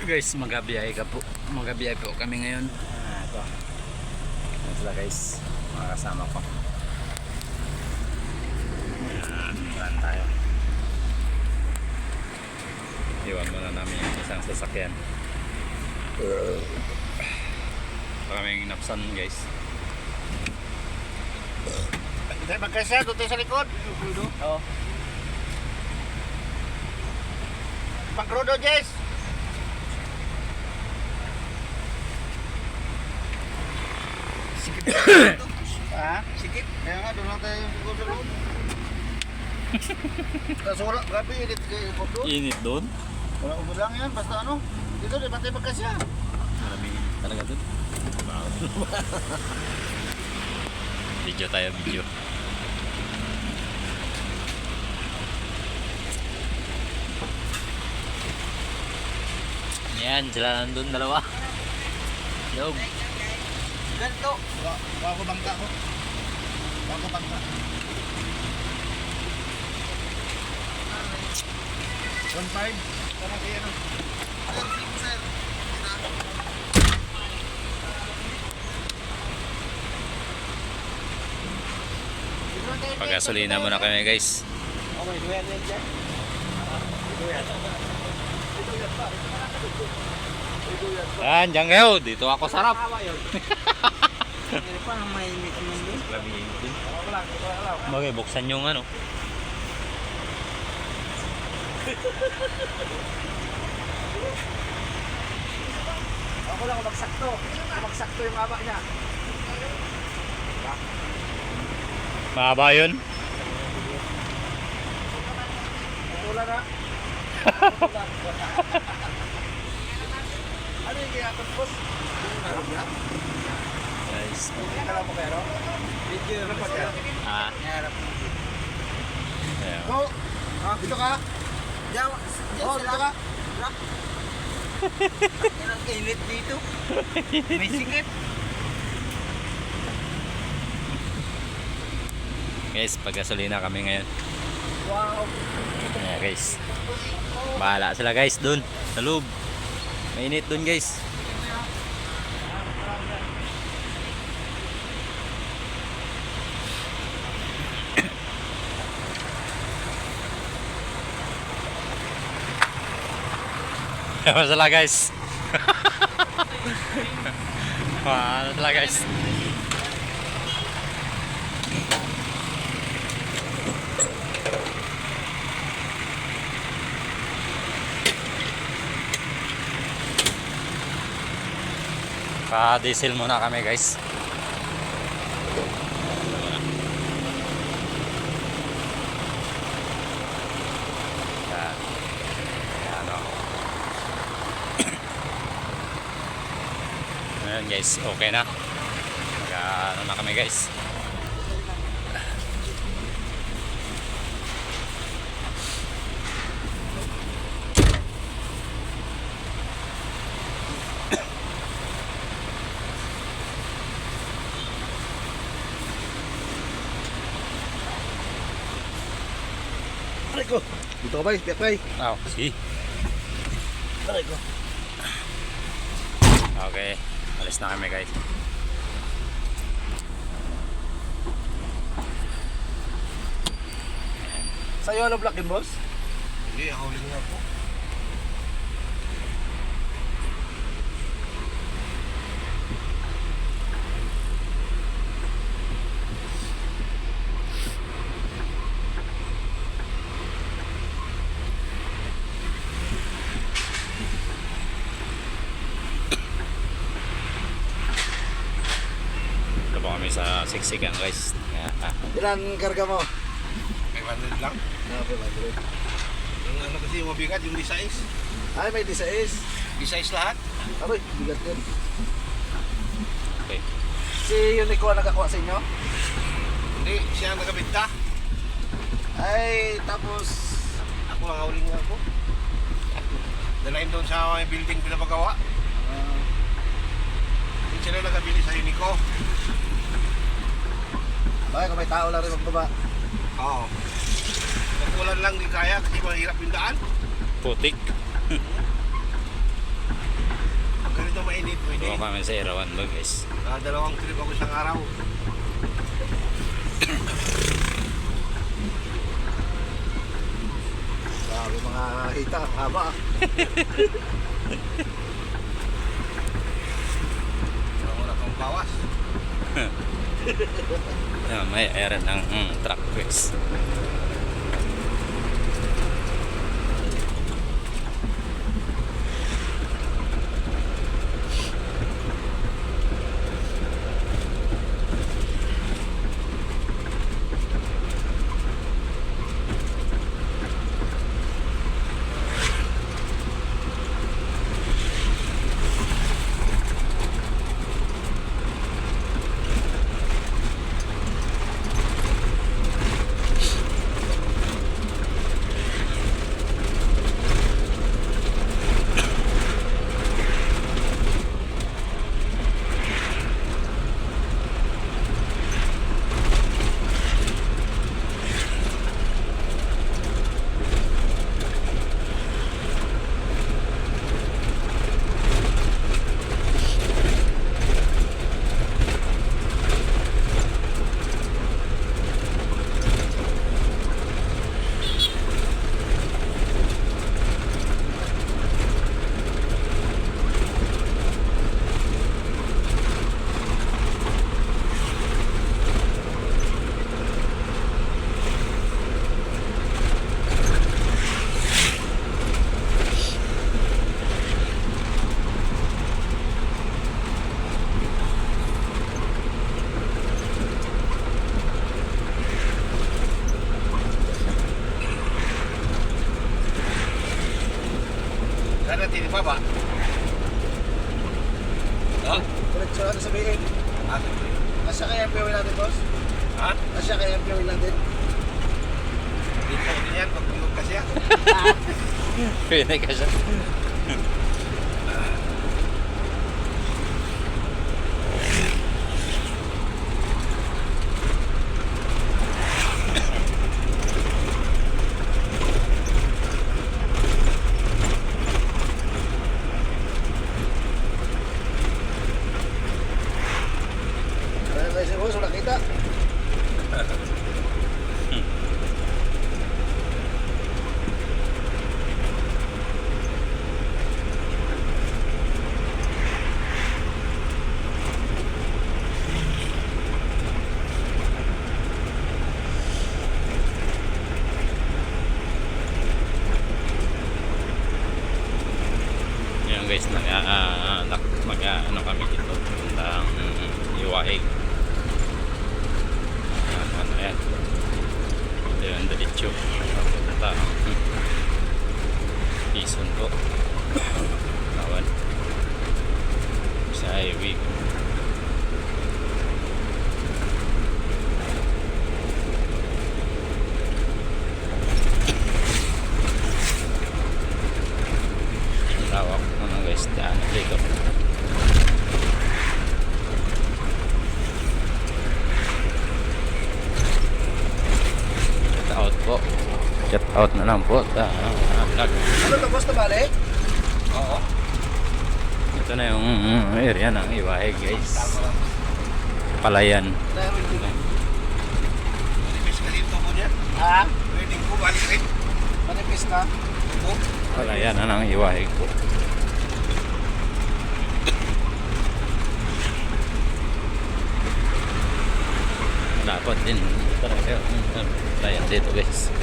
Guys, magabiyahe po kami ngayon. Ito. Ito sila guys, mga kasama ko. Saan tayo? Iwan muna namin yung isang sasakyan. Maraming napsan guys. Tayo magkasya, doon tayo sa likod. Oo. Pangkrudo, Jess. Sikip. Ha? Sikip? Kaya nga, doon lang tayo siguro sa loob. Kaso wala, grabe, init kayo po doon. Init doon? Wala ko lang yan, basta ano. Dito, di ba tayo magkasya? Maraming init talaga doon. Video tayo, video. Yan, sila nandun dalawa. Loob. Ganito. Wala ko bangka ko. Wala ko bangka. 1.5. Tara kayo ano. Sir. Pagasolina muna kami guys. Okay, duyan yan dyan. Duyan. Yan, dyan kayo. Dito ako sarap. Hindi pa nang mainit ang mundo. Bagay, buksan yung ano. Ako lang magsakto. Magsakto yung haba niya. Mahaba yun. Pula na. Ano yung ginagawa boss? Guys. Kala mo pero? Video na pa ka. Ah. Harap mo. Ayan. Go. Ah, dito ka. Diyan. Oh, dito ka. Yan ang init dito. May sikip. Guys, pagasolina kami ngayon. Wow. Ayan guys. Bahala sila guys dun. Sa loob. Mainit dun guys. Ano sila guys? Ano sila guys? Pa-diesel muna kami guys. Yan. Yan o. Ayan guys, okay na. Mag-ano na kami guys. Aray ko. Dito ka ba? Piyak ba? Oh, sige. Aray ko. Okay, alis na kami guys. Sa'yo ano black and boss? Hindi, ako ulit nga po. Ito po kami sa Siksikan guys. Ilan karga mo? 500 lang. Ah, 500. Yung ano kasi yung mabigat, yung D-size. Ay, may D6. D-size lahat. Aroy, bigat din. Okay. Si Unico ang nakakuha sa inyo? Hindi, siya ang nagabinta. Ay, tapos... Ako ang hauling nga ako. Dalayin doon sa may building pinapagawa. Yung sila nagabili sa Unico. Bakit kung may tao lang rin magbaba? Oo. Pag ulan lang di kaya kasi mahirap yung daan. Putik. pwede. Oo kami sa Irawan ba guys. Dalawang trip ako isang araw. Sabi mga hita, ang haba. Wala kang bawas. May aaran ng truck guys. Sana tini pa ba? Ha? Diretso natin sabihin. Asya kaya yung fuel natin, boss? Ha? Asya kaya yung fuel natin? Dito din yan, pag-iog kasi yan. Pwede ka siya. Kaya tayo si boss, wala kita. Yan guys, ano kami dito. Puntang Iwaig. Ano yan. Ito yung diretso. Puntang Quezon po. Lawan. Sa highway. Lawak ano guys, daan dito. Shout out po. Shout out na lang po. Vlog. Ano to, boss, tabali? Oo. Ito na yung area ng Iwaig guys. Palayan. Manipis ka dito po niya. Ha? Pwede ko balik rin. Manipis na? Ito. Palayan na ng Iwaig po. Dapat din talaga palayan dito guys.